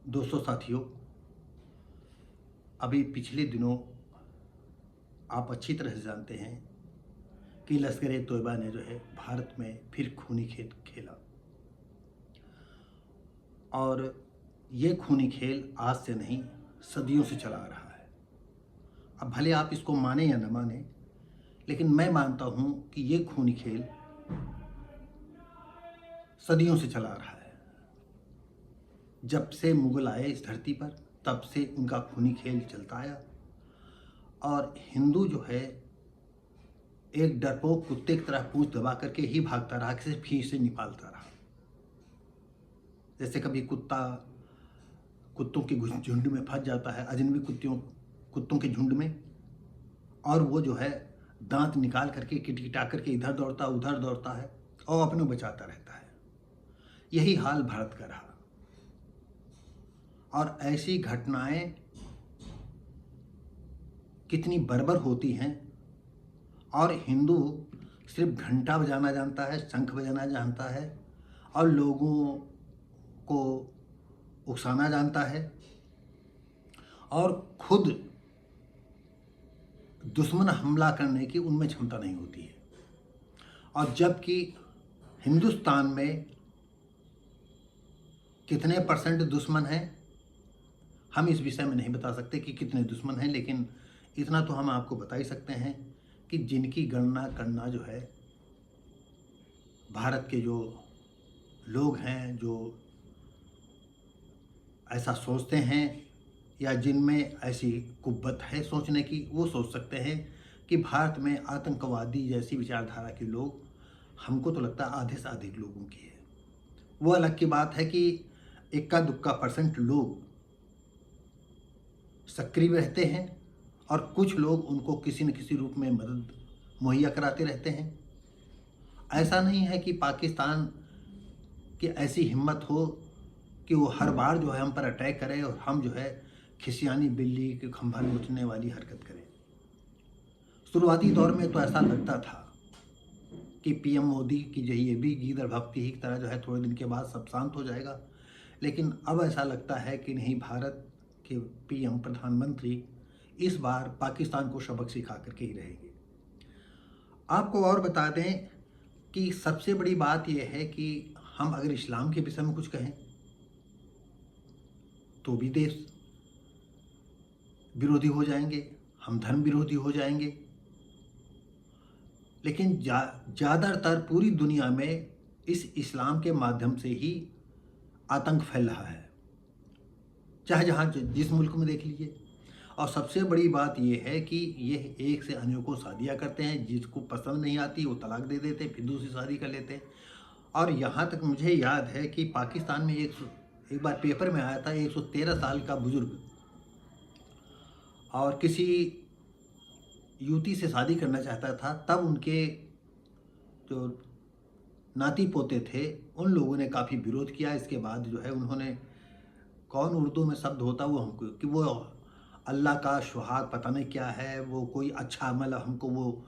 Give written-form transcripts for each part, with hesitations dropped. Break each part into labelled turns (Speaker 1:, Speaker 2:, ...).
Speaker 1: दोस्तों साथियों, अभी पिछले दिनों आप अच्छी तरह से जानते हैं कि लश्कर ए तोयबा ने जो है भारत में फिर खूनी खेल खेला। और ये खूनी खेल आज से नहीं, सदियों से चला आ रहा है। अब भले आप इसको माने या न माने, लेकिन मैं मानता हूँ कि ये खूनी खेल सदियों से चला आ रहा है। जब से मुगल आए इस धरती पर, तब से उनका खूनी खेल चलता आया। और हिंदू जो है एक डरपोक कुत्ते की तरह पूंछ दबा करके ही भागता रहा, किसी फीस से निकालता रहा। जैसे कभी कुत्तों के झुंड में फंस जाता है, अजनबी कुत्तों के झुंड में, और वो जो है दांत निकाल करके किटकिटा करके इधर दौड़ता उधर दौड़ता है और अपने बचाता रहता है। यही हाल भारत का रहा। और ऐसी घटनाएं कितनी बर्बर होती हैं। और हिंदू सिर्फ घंटा बजाना जानता है, शंख बजाना जानता है, और लोगों को उकसाना जानता है, और खुद दुश्मन हमला करने की उनमें क्षमता नहीं होती है। और जबकि हिंदुस्तान में कितने परसेंट दुश्मन हैं, हम इस विषय में नहीं बता सकते कि कितने दुश्मन हैं, लेकिन इतना तो हम आपको बता ही सकते हैं कि जिनकी गणना करना जो है भारत के जो लोग हैं, जो ऐसा सोचते हैं या जिनमें ऐसी कुव्वत है सोचने की, वो सोच सकते हैं कि भारत में आतंकवादी जैसी विचारधारा के लोग, हमको तो लगता है आधे से अधिक लोगों की है। वो अलग की बात है कि इक्का दुक्का परसेंट लोग सक्रिय रहते हैं और कुछ लोग उनको किसी न किसी रूप में मदद मुहैया कराते रहते हैं। ऐसा नहीं है कि पाकिस्तान की ऐसी हिम्मत हो कि वो हर बार जो है हम पर अटैक करे और हम जो है खिसियानी बिल्ली के खंभा नोचने वाली हरकत करें। शुरुआती दौर में तो ऐसा लगता था कि पीएम मोदी की जो ये भी गीदड़ भक्ति ही की तरह जो है थोड़े दिन के बाद सब शांत हो जाएगा, लेकिन अब ऐसा लगता है कि नहीं, भारत के पीएम प्रधानमंत्री इस बार पाकिस्तान को सबक सिखा करके ही रहेंगे। आपको और बता दें कि सबसे बड़ी बात यह है कि हम अगर इस्लाम के विषय में कुछ कहें तो भी देश विरोधी हो जाएंगे, हम धर्म विरोधी हो जाएंगे। लेकिन ज़्यादातर पूरी दुनिया में इस इस्लाम के माध्यम से ही आतंक फैल रहा है, चाहे जहाँ जिस मुल्क में देख लीजिए। और सबसे बड़ी बात यह है कि ये एक से अनेकों शादियाँ करते हैं, जिसको पसंद नहीं आती वो तलाक दे देते, फिर दूसरी शादी कर लेते। और यहाँ तक मुझे याद है कि पाकिस्तान में एक बार पेपर में आया था, 113 साल का बुजुर्ग और किसी युवती से शादी करना चाहता था। तब उनके जो नाती पोते थे उन लोगों ने काफ़ी विरोध किया। इसके बाद जो है उन्होंने, कौन उर्दू में शब्द होता वो हमको, कि वो अल्लाह का सुहाग पता नहीं क्या है, वो कोई अच्छा अमल हमको वो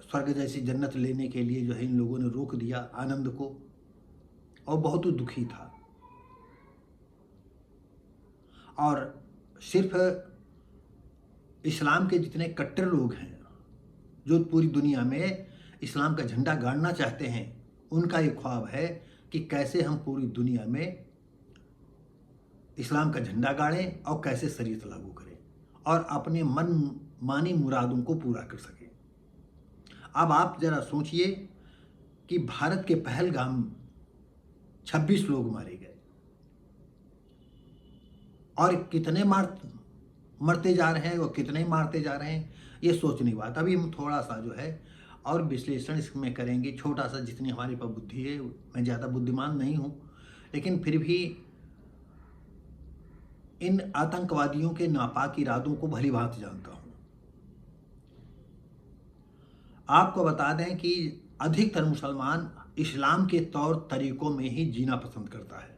Speaker 1: स्वर्ग जैसी जन्नत लेने के लिए जो है इन लोगों ने रोक दिया आनंद को, और बहुत दुखी था। और सिर्फ इस्लाम के जितने कट्टर लोग हैं जो पूरी दुनिया में इस्लाम का झंडा गाड़ना चाहते हैं, उनका ये ख्वाब है कि कैसे हम पूरी दुनिया में इस्लाम का झंडा गाड़ें और कैसे शरीयत लागू करें और अपने मन मानी मुरादों को पूरा कर सकें। अब आप ज़रा सोचिए कि भारत के पहलगाम 26 लोग मारे गए, और कितने मरते जा रहे हैं और कितने मारते जा रहे हैं, ये सोचने की बात। अभी हम थोड़ा सा जो है और विश्लेषण इसमें करेंगे, छोटा सा, जितनी हमारे पास बुद्धि है। मैं ज़्यादा बुद्धिमान नहीं हूँ, लेकिन फिर भी इन आतंकवादियों के नापाक इरादों को भली भांति जानता हूँ। आपको बता दें कि अधिकतर मुसलमान इस्लाम के तौर तरीकों में ही जीना पसंद करता है।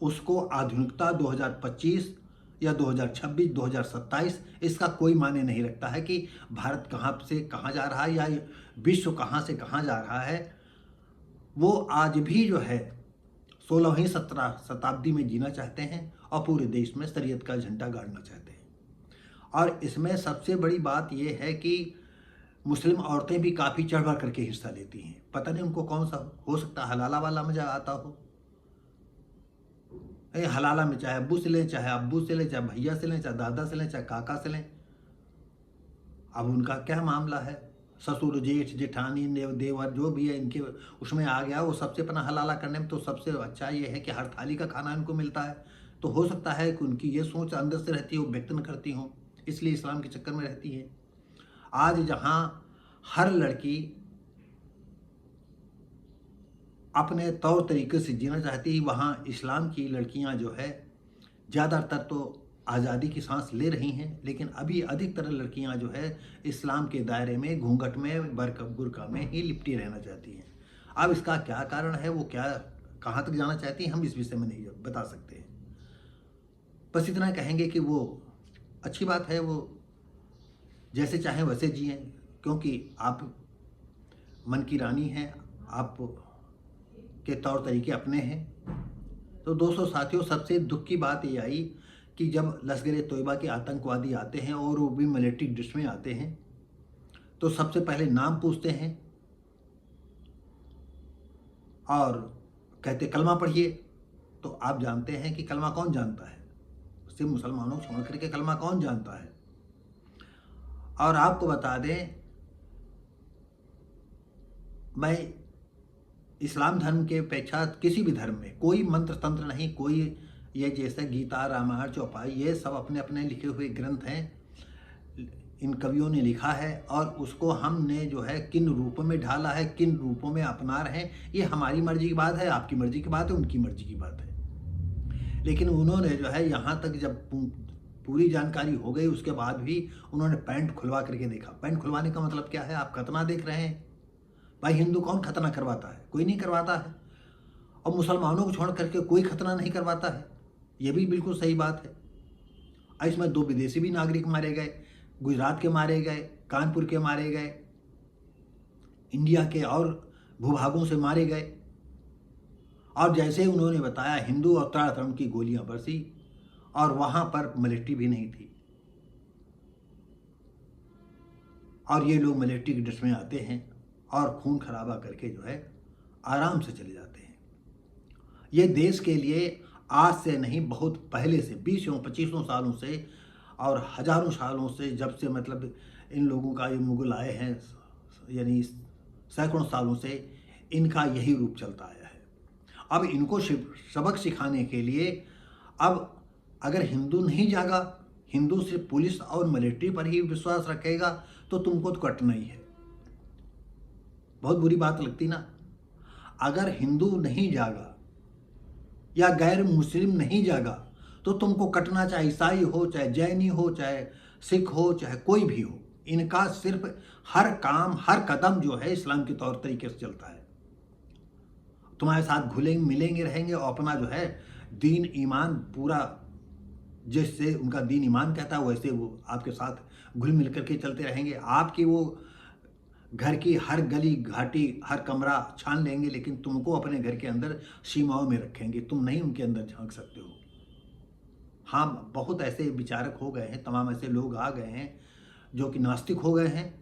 Speaker 1: उसको आधुनिकता 2025 या 2026, 2027 इसका कोई मायने नहीं रखता है कि भारत कहाँ से कहाँ जा रहा है या विश्व कहाँ से कहाँ जा रहा है। वो आज भी जो है 16वीं 17 शताब्दी में जीना चाहते हैं और पूरे देश में शरीयत का झंडा गाड़ना चाहते हैं। और इसमें सबसे बड़ी बात यह है कि मुस्लिम औरतें भी काफ़ी चढ़ बढ़ करके हिस्सा लेती हैं। पता नहीं उनको कौन सा हो सकता है हलाला वाला मजा आता हो। हलाला में चाहे अब्बू से लें, चाहे अब्बू से लें, चाहे भैया से लें, चाहे दादा से लें, चाहे काका से लें, अब उनका क्या मामला है, ससुर जेठ जेठानी देवर जो भी है इनके उसमें आ गया, वो सबसे अपना हलाला करने में। तो सबसे अच्छा ये है कि हर थाली का खाना इनको मिलता है। तो हो सकता है कि उनकी ये सोच अंदर से रहती हो, व्यक्त न करती हो, इसलिए इस्लाम के चक्कर में रहती है। आज जहाँ हर लड़की अपने तौर तरीके से जीना चाहती है, वहाँ इस्लाम की लड़कियाँ जो है ज़्यादातर तो आज़ादी की सांस ले रही हैं, लेकिन अभी अधिकतर लड़कियां जो है इस्लाम के दायरे में घूंघट में बुर्का में ही लिपटी रहना चाहती हैं। अब इसका क्या कारण है, वो क्या कहाँ तक जाना चाहती हैं, हम इस विषय में नहीं बता सकते हैं। बस इतना कहेंगे कि वो अच्छी बात है, वो जैसे चाहें वैसे जिएं, क्योंकि आप मन की रानी हैं, आप के तौर तरीके अपने हैं। तो दोस्तों साथियों, सबसे दुख की बात ये आई कि जब लश्कर तोयबा के आतंकवादी आते हैं और वो भी मिलिट्री ड्रेस में आते हैं, तो सबसे पहले नाम पूछते हैं और कहते कलमा पढ़िए। तो आप जानते हैं कि कलमा कौन जानता है, सिर्फ मुसलमानों को छोड़ करके कलमा कौन जानता है। और आपको बता दें, मैं इस्लाम धर्म के अपेक्षा किसी भी धर्म में कोई मंत्र तंत्र नहीं, कोई ये जैसे गीता रामायण चौपाई ये सब अपने अपने लिखे हुए ग्रंथ हैं, इन कवियों ने लिखा है, और उसको हमने जो है किन रूपों में ढाला है, किन रूपों में अपना रहे हैं, ये हमारी मर्जी की बात है, आपकी मर्जी की बात है, उनकी मर्जी की बात है। लेकिन उन्होंने जो है यहाँ तक जब पूरी जानकारी हो गई उसके बाद भी उन्होंने पैंट खुलवा करके देखा। पैंट खुलवाने का मतलब क्या है, आप खतना देख रहे हैं भाई, हिंदू कौन खतना करवाता है, कोई नहीं करवाता है, और मुसलमानों को छोड़ करके कोई खतना नहीं करवाता है, ये भी बिल्कुल सही बात है। इसमें 2 विदेशी भी नागरिक मारे गए, गुजरात के मारे गए, कानपुर के मारे गए, इंडिया के और भूभागों से मारे गए, और जैसे उन्होंने बताया हिंदू और धर्म की गोलियां बरसी, और वहां पर मिलिट्री भी नहीं थी, और ये लोग मिलिट्री की ड्रेस में आते हैं और खून खराबा करके जो है आराम से चले जाते हैं। ये देश के लिए आज से नहीं, बहुत पहले से 20-25 सालों से और हजारों सालों से, जब से मतलब इन लोगों का ये मुगल आए हैं, यानी सैकड़ों सालों से इनका यही रूप चलता आया है। अब इनको सबक सिखाने के लिए, अब अगर हिंदू नहीं जागा, हिंदू सिर्फ पुलिस और मिलिट्री पर ही विश्वास रखेगा, तो तुमको तो कटना ही है। बहुत बुरी बात लगती ना, अगर हिंदू नहीं जागा या गैर मुस्लिम नहीं जागा तो तुमको कटना, चाहे ईसाई हो, चाहे जैनी हो, चाहे सिख हो, चाहे कोई भी हो। इनका सिर्फ हर काम हर कदम जो है इस्लाम के तौर तरीके से चलता है। तुम्हारे साथ घुलेंगे मिलेंगे रहेंगे और अपना जो है दीन ईमान पूरा, जैसे उनका दीन ईमान कहता है वैसे वो आपके साथ घुल मिल करके चलते रहेंगे। आपकी वो घर की हर गली घाटी हर कमरा छान लेंगे, लेकिन तुमको अपने घर के अंदर सीमाओं में रखेंगे, तुम नहीं उनके अंदर झांक सकते हो। हाँ, बहुत ऐसे विचारक हो गए हैं, तमाम ऐसे लोग आ गए हैं जो कि नास्तिक हो गए हैं,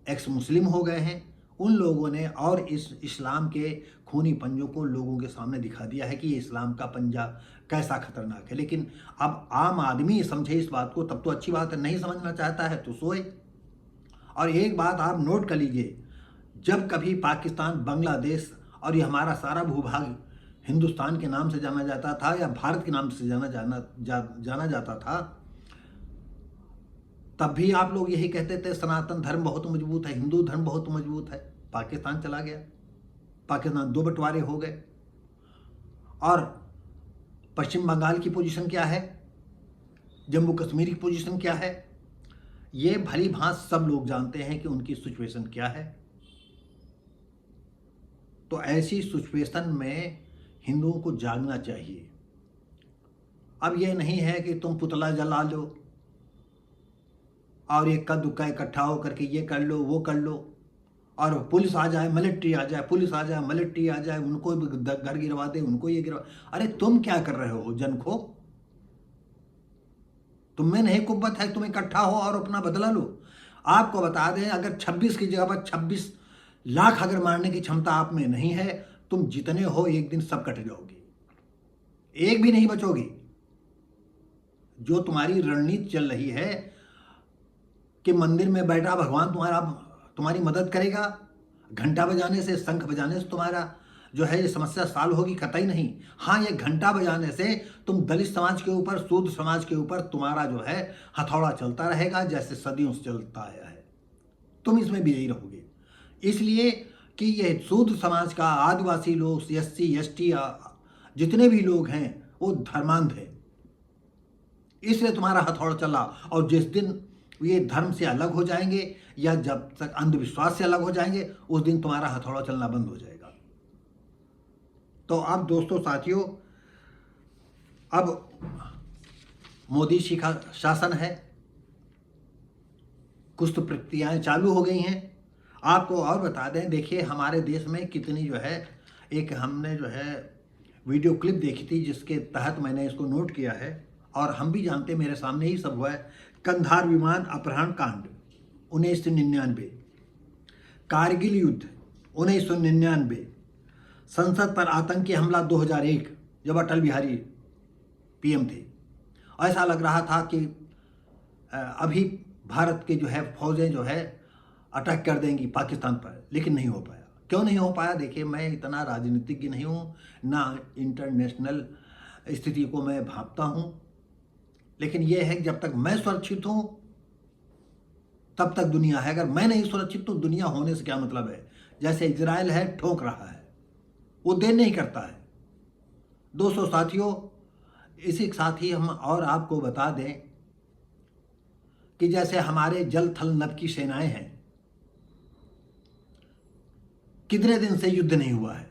Speaker 1: एक्स मुस्लिम हो गए हैं। उन लोगों ने और इस इस्लाम के खूनी पंजों को लोगों के सामने दिखा दिया है कि ये इस्लाम का पंजा कैसा खतरनाक है। लेकिन अब आम आदमी समझे इस बात को, तब तो अच्छी बात है, नहीं समझना चाहता है तो सोए। और एक बात आप नोट कर लीजिए, जब कभी पाकिस्तान, बांग्लादेश और ये हमारा सारा भूभाग हिंदुस्तान के नाम से जाना जाता था या भारत के नाम से जाना जाता था, तब भी आप लोग यही कहते थे सनातन धर्म बहुत मजबूत है, हिंदू धर्म बहुत मजबूत है। पाकिस्तान चला गया, पाकिस्तान 2 बंटवारे हो गए, और पश्चिम बंगाल की पोजीशन क्या है, जम्मू कश्मीर की पोजीशन क्या है, ये भली भांत सब लोग जानते हैं कि उनकी सिचुएशन क्या है। तो ऐसी सिचुएशन में हिंदुओं को जागना चाहिए। अब ये नहीं है कि तुम पुतला जला लो और एक का दुक्का इकट्ठा हो करके ये कर लो वो कर लो, और पुलिस आ जाए, मिलिट्री आ जाए, पुलिस आ जाए, मिलिट्री आ जाए, उनको भी घर गिरवा दे, उनको ये गिरवा। अरे तुम क्या कर रहे हो जन को? तुम में नहीं कुव्वत है, तुम इकट्ठा हो और अपना बदला लो। आपको बता दें, अगर 26 की जगह पर 26 लाख अगर मारने की क्षमता आप में नहीं है, तुम जितने हो एक दिन सब कट जाओगे, एक भी नहीं बचोगे। जो तुम्हारी रणनीति चल रही है कि मंदिर में बैठा भगवान तुम्हारी मदद करेगा, घंटा बजाने से, शंख बजाने से तुम्हारा जो है ये समस्या सॉल्व होगी, कतई नहीं। हाँ, ये घंटा बजाने से तुम दलित समाज के ऊपर, शूद्र समाज के ऊपर तुम्हारा जो है हथौड़ा चलता रहेगा, जैसे सदियों से चलता आया है। तुम इसमें विजयी रहोगे, इसलिए कि ये शूद्र समाज का, आदिवासी लोग, SC ST जितने भी लोग हैं वो धर्मांध है, इसलिए तुम्हारा हथौड़ा चला। और जिस दिन ये धर्म से अलग हो जाएंगे या जब तक अंधविश्वास से अलग हो जाएंगे, उस दिन तुम्हारा हथौड़ा चलना बंद हो जाएगा। तो अब दोस्तों साथियों, अब मोदी जी का शासन है, कुछ तो प्रक्रियाएं चालू हो गई हैं। आपको और बता दें, देखिए हमारे देश में कितनी जो है, एक हमने जो है वीडियो क्लिप देखी थी जिसके तहत मैंने इसको नोट किया है, और हम भी जानते, मेरे सामने ही सब हुआ है। कंधार विमान अपहरण कांड 1999, कारगिल युद्ध 1999, संसद पर आतंकी हमला 2001, जब अटल बिहारी PM थे। ऐसा लग रहा था कि अभी भारत के जो है फौजें जो है अटैक कर देंगी पाकिस्तान पर, लेकिन नहीं हो पाया। क्यों नहीं हो पाया? देखिए, मैं इतना राजनीतिज्ञ नहीं हूँ, ना इंटरनेशनल स्थिति को मैं भांपता हूँ, लेकिन यह है कि जब तक मैं सुरक्षित हूँ तब तक दुनिया है। अगर मैं नहीं सुरक्षित तो दुनिया होने से क्या मतलब है? जैसे इजराइल है, ठोक रहा है, वो देर नहीं करता है। दोस्तों साथियों, इसी के साथ ही हम और आपको बता दें कि जैसे हमारे जल थल नभ की सेनाएं हैं, कितने दिन से युद्ध नहीं हुआ है।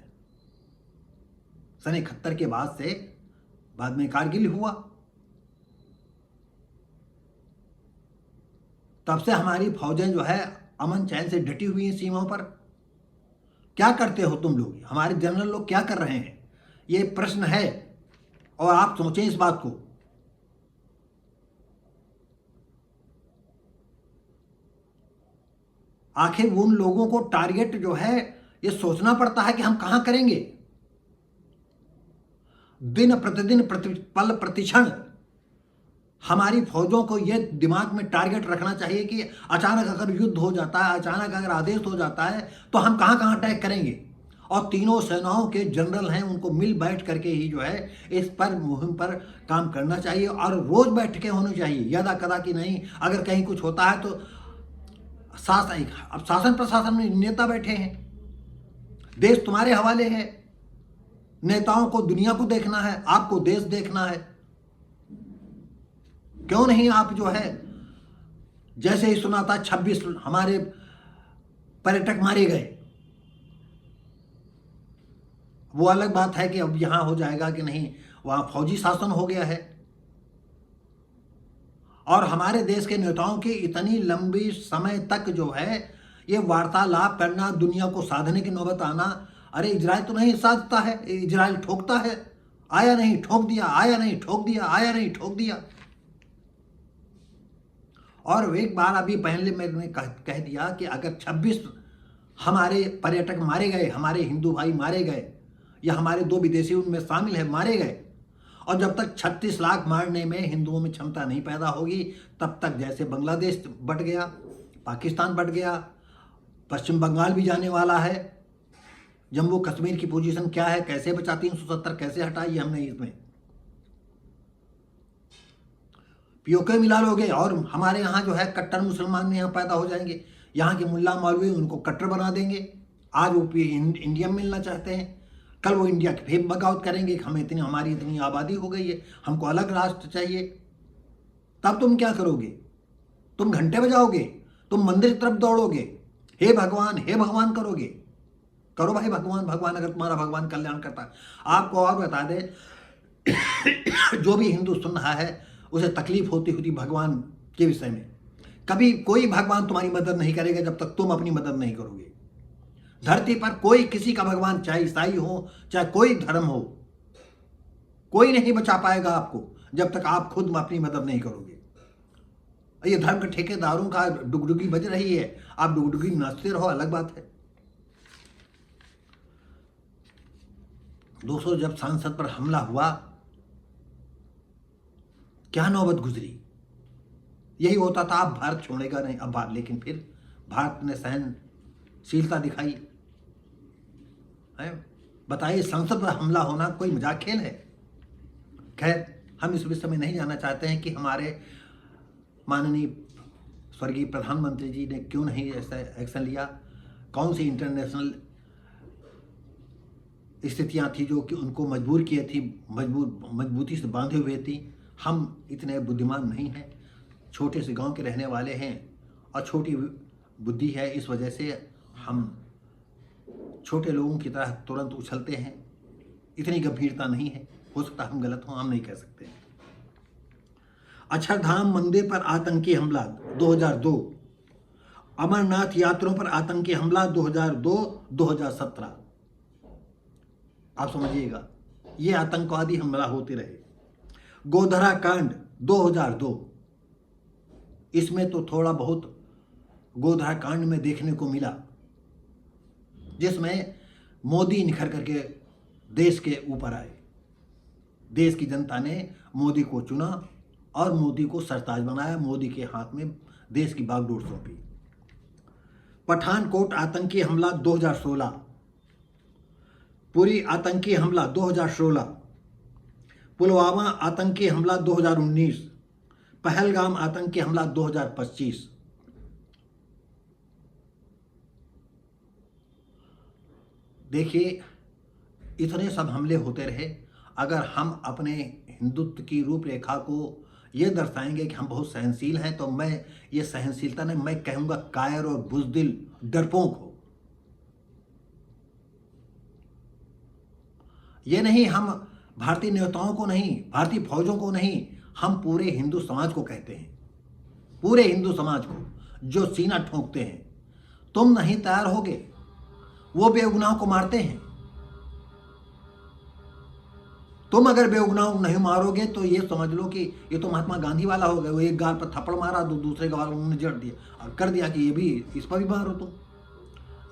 Speaker 1: सन 71 के बाद से, बाद में कारगिल हुआ, तब से हमारी फौजें जो है अमन चैन से डटी हुई हैं सीमाओं पर। क्या करते हो तुम लोग? हमारे जनरल लोग क्या कर रहे हैं? ये प्रश्न है, और आप सोचें इस बात को। आखिर उन लोगों को टारगेट जो है ये सोचना पड़ता है कि हम कहां करेंगे। दिन प्रतिदिन, पल प्रतिक्षण हमारी फौजों को यह दिमाग में टारगेट रखना चाहिए कि अचानक अगर युद्ध हो जाता है, अचानक अगर आदेश हो जाता है, तो हम कहां कहां अटैक करेंगे। और तीनों सेनाओं के जनरल हैं, उनको मिल बैठ करके ही जो है इस पर मुहिम पर काम करना चाहिए, और रोज बैठकें होनी चाहिए, यदा कदा की नहीं। अगर कहीं कुछ होता है तो अब शासन प्रशासन में नेता बैठे हैं, देश तुम्हारे हवाले है। नेताओं को दुनिया को देखना है, आपको देश देखना है। क्यों नहीं आप जो है, जैसे ही सुना था 26 हमारे पर्यटक मारे गए, वो अलग बात है कि अब यहां हो जाएगा कि नहीं, वहां फौजी शासन हो गया है। और हमारे देश के नेताओं की इतनी लंबी समय तक जो है ये वार्तालाप करना, दुनिया को साधने की नौबत आना। अरे इजराइल तो नहीं साधता है, इजराइल ठोकता है। आया नहीं ठोक दिया, आया नहीं ठोक दिया, आया नहीं ठोक दिया। और एक बार अभी पहले मैंने कह दिया कि अगर 26 हमारे पर्यटक मारे गए, हमारे हिंदू भाई मारे गए, या हमारे 2 विदेशी उनमें शामिल है मारे गए, और जब तक 36 लाख मारने में हिंदुओं में क्षमता नहीं पैदा होगी, तब तक जैसे बांग्लादेश बट गया, पाकिस्तान बट गया, पश्चिम बंगाल भी जाने वाला है, जम्मू कश्मीर की पोजीशन क्या है, कैसे बचा 370 कैसे हटाई, हमने इसमें POK मिला लोगे, और हमारे यहाँ जो है कट्टर मुसलमान यहाँ पैदा हो जाएंगे। यहाँ के मुल्ला मौलवी उनको कट्टर बना देंगे। आज वो इंडिया में मिलना चाहते हैं, कल वो इंडिया की फेम बगावत करेंगे कि हमारी इतनी आबादी हो गई है, हमको अलग राष्ट्र चाहिए। तब तुम क्या करोगे? तुम घंटे बजाओगे, तुम मंदिर की तरफ दौड़ोगे, हे भगवान करोगे। करो भाई भगवान भगवान, अगर तुम्हारा भगवान कल्याण करता है। आपको और बता दे, जो भी हिंदू सुन रहा है उसे तकलीफ होती भगवान के विषय में। कभी कोई भगवान तुम्हारी मदद नहीं करेगा जब तक तुम अपनी मदद नहीं करोगे। धरती पर कोई किसी का भगवान, चाहे ईसाई हो चाहे कोई धर्म हो, कोई नहीं बचा पाएगा आपको जब तक आप खुद अपनी मदद नहीं करोगे। ये धर्म के ठेकेदारों का डुगडुगी बज रही है, आप डुगडुगी नाचते रहो, अलग बात है। दोस्तों, जब सांसद पर हमला हुआ, क्या नौबत गुजरी। यही होता था, अब भारत छोड़ेगा नहीं, अब भारत, लेकिन फिर भारत ने सहनशीलता दिखाई है। बताइए, संसद पर हमला होना कोई मजाक खेल है। खैर, हम इस विषय में नहीं जानना चाहते हैं कि हमारे माननीय स्वर्गीय प्रधानमंत्री जी ने क्यों नहीं ऐसा एक्शन लिया, कौन सी इंटरनेशनल स्थितियां थी जो कि उनको मजबूर किए थी, मजबूती से बांधे हुए थी। हम इतने बुद्धिमान नहीं हैं, छोटे से गांव के रहने वाले हैं और छोटी बुद्धि है, इस वजह से हम छोटे लोगों की तरह तुरंत उछलते हैं। इतनी गंभीरता नहीं है, हो सकता हम गलत हों, हम नहीं कह सकते। अक्षरधाम मंदिर पर आतंकी हमला 2002, अमरनाथ यात्रियों पर आतंकी हमला 2002-2017। आप समझिएगा, ये आतंकवादी हमला होते रहे। गोधरा कांड 2002, इसमें तो थोड़ा बहुत गोधरा कांड में देखने को मिला, जिसमें मोदी निखर करके देश के ऊपर आए। देश की जनता ने मोदी को चुना और मोदी को सरताज बनाया, मोदी के हाथ में देश की बागडोर सौंपी। पठानकोट आतंकी हमला 2016, पुरी आतंकी हमला 2016, पुलवामा आतंकी हमला 2019, पहलगाम आतंकी हमला 2025। देखिए, इतने सब हमले होते रहे। अगर हम अपने हिंदुत्व की रूपरेखा को ये दर्शाएंगे कि हम बहुत सहनशील हैं, तो मैं ये सहनशीलता नहीं, मैं कहूँगा कायर और बुज़दिल डरपोक हो। ये नहीं, हम भारतीय नेताओं को नहीं, भारतीय फौजों को नहीं, हम पूरे हिंदू समाज को कहते हैं, पूरे हिंदू समाज को जो सीना ठोंकते हैं। तुम नहीं तैयार होगे, वो बेगुनाहों को मारते हैं। तुम अगर बेगुनाह नहीं मारोगे तो ये समझ लो कि ये तो महात्मा गांधी वाला हो गया। वो एक गाल पर थप्पड़ मारा, दूसरे गाल उन्होंने जड़ दिया, कर दिया कि ये भी, इस पर भी मारो तुम।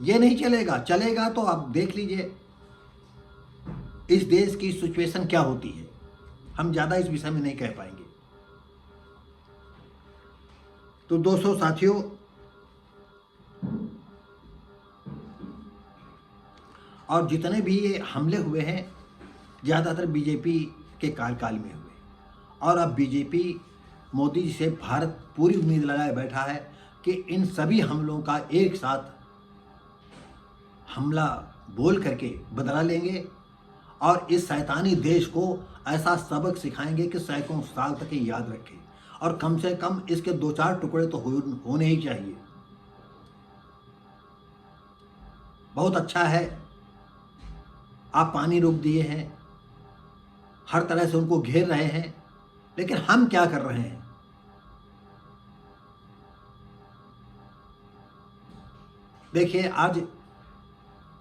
Speaker 1: ये नहीं चलेगा। चलेगा तो आप देख लीजिए इस देश की सिचुएशन क्या होती है। हम ज़्यादा इस विषय में नहीं कह पाएंगे। तो दोस्तों, साथियों, और जितने भी ये हमले हुए हैं, ज़्यादातर बीजेपी के कार्यकाल में हुए। और अब बीजेपी मोदी जी से भारत पूरी उम्मीद लगाए बैठा है कि इन सभी हमलों का एक साथ हमला बोल करके बदला लेंगे और इस शैतानी देश को ऐसा सबक सिखाएंगे कि सैकड़ों साल तक ये याद रखे। और कम से कम इसके 2-4 टुकड़े तो होने ही चाहिए। बहुत अच्छा है, आप पानी रोक दिए हैं, हर तरह से उनको घेर रहे हैं, लेकिन हम क्या कर रहे हैं? देखिए, आज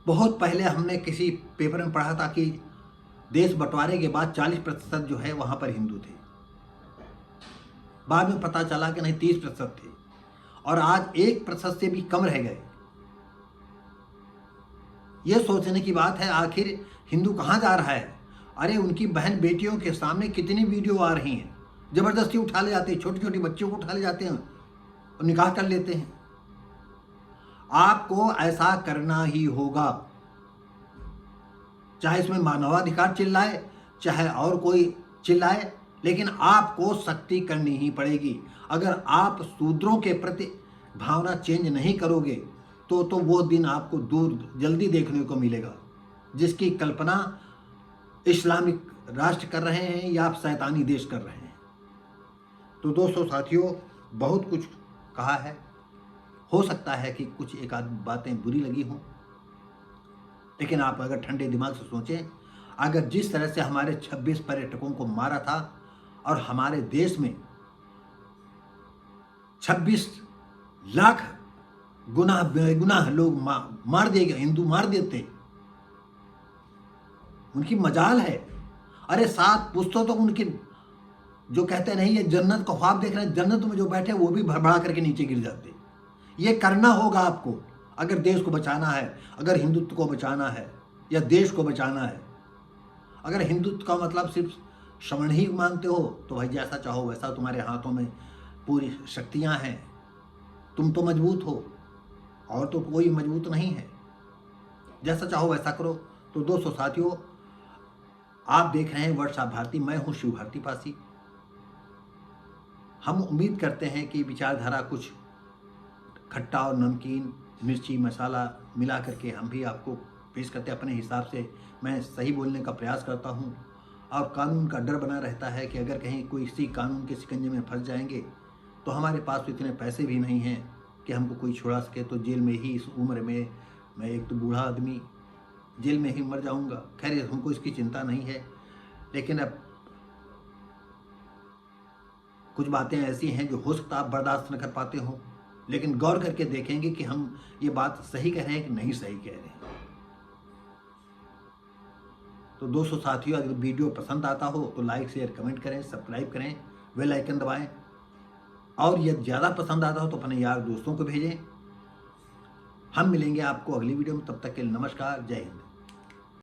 Speaker 1: बहुत पहले हमने किसी पेपर में पढ़ा था कि देश बंटवारे के बाद 40% जो है वहां पर हिंदू थे। बाद में पता चला कि नहीं, 30% थे, और आज 1% से भी कम रह गए। यह सोचने की बात है, आखिर हिंदू कहाँ जा रहा है? अरे, उनकी बहन बेटियों के सामने कितनी वीडियो आ रही हैं, जबरदस्ती उठा ले जाते हैं, छोटी छोटी बच्चियों को उठा ले जाते हैं और निकाह कर लेते हैं। आपको ऐसा करना ही होगा, चाहे इसमें मानवाधिकार चिल्लाए, चाहे और कोई चिल्लाए, लेकिन आपको सख्ती करनी ही पड़ेगी। अगर आप शूद्रों के प्रति भावना चेंज नहीं करोगे तो वो दिन आपको दूर जल्दी देखने को मिलेगा, जिसकी कल्पना इस्लामिक राष्ट्र कर रहे हैं या आप शैतानी देश कर रहे हैं। तो दोस्तों, साथियों, बहुत कुछ कहा है। हो सकता है कि कुछ एक आध बातें बुरी लगी हों, लेकिन आप अगर ठंडे दिमाग से सोचें, अगर जिस तरह से हमारे 26 पर्यटकों को मारा था और हमारे देश में 26 लाख गुनाह बेगुनाह लोग मार दिए गए, हिंदू मार देते, उनकी मजाल है। अरे 7 पुश्तों तक उनके, जो कहते नहीं ये जन्नत का ख्वाब देख रहे हैं, जन्नत में जो बैठे वो भी भड़बड़ा करके नीचे गिर जाते। ये करना होगा आपको अगर देश को बचाना है, अगर हिंदुत्व को बचाना है या देश को बचाना है। अगर हिंदुत्व का मतलब सिर्फ श्रवण ही मानते हो तो भाई जैसा चाहो वैसा, तुम्हारे हाथों में पूरी शक्तियां हैं, तुम तो मजबूत हो और तो कोई मजबूत नहीं है, जैसा चाहो वैसा करो। तो दोस्तों साथियों, आप देख रहे हैं वर्ड्स ऑफ भारती, मैं हूं शिव भारती पासी। हम उम्मीद करते हैं कि विचारधारा कुछ खट्टा और नमकीन, मिर्ची मसाला मिला करके हम भी आपको पेश करते हैं अपने हिसाब से। मैं सही बोलने का प्रयास करता हूं और कानून का डर बना रहता है कि अगर कहीं कोई इसी कानून के शिकंजे में फंस जाएंगे तो हमारे पास तो इतने पैसे भी नहीं हैं कि हमको कोई छुड़ा सके, तो जेल में ही इस उम्र में मैं एक तो बूढ़ा आदमी जेल में ही मर जाऊंगा। खैर हमको इसकी चिंता नहीं है, लेकिन अब कुछ बातें ऐसी हैं जो हो सकता आप बर्दाश्त न कर पाते हो, लेकिन गौर करके देखेंगे कि हम ये बात सही कह रहे हैं कि नहीं सही कह रहे हैं। तो दोस्तों साथियों, अगर वीडियो पसंद आता हो तो लाइक शेयर कमेंट करें, सब्सक्राइब करें, बेल आइकन दबाएं, और यदि ज़्यादा पसंद आता हो तो अपने यार दोस्तों को भेजें। हम मिलेंगे आपको अगली वीडियो में, तब तक के लिए नमस्कार, जय हिंद।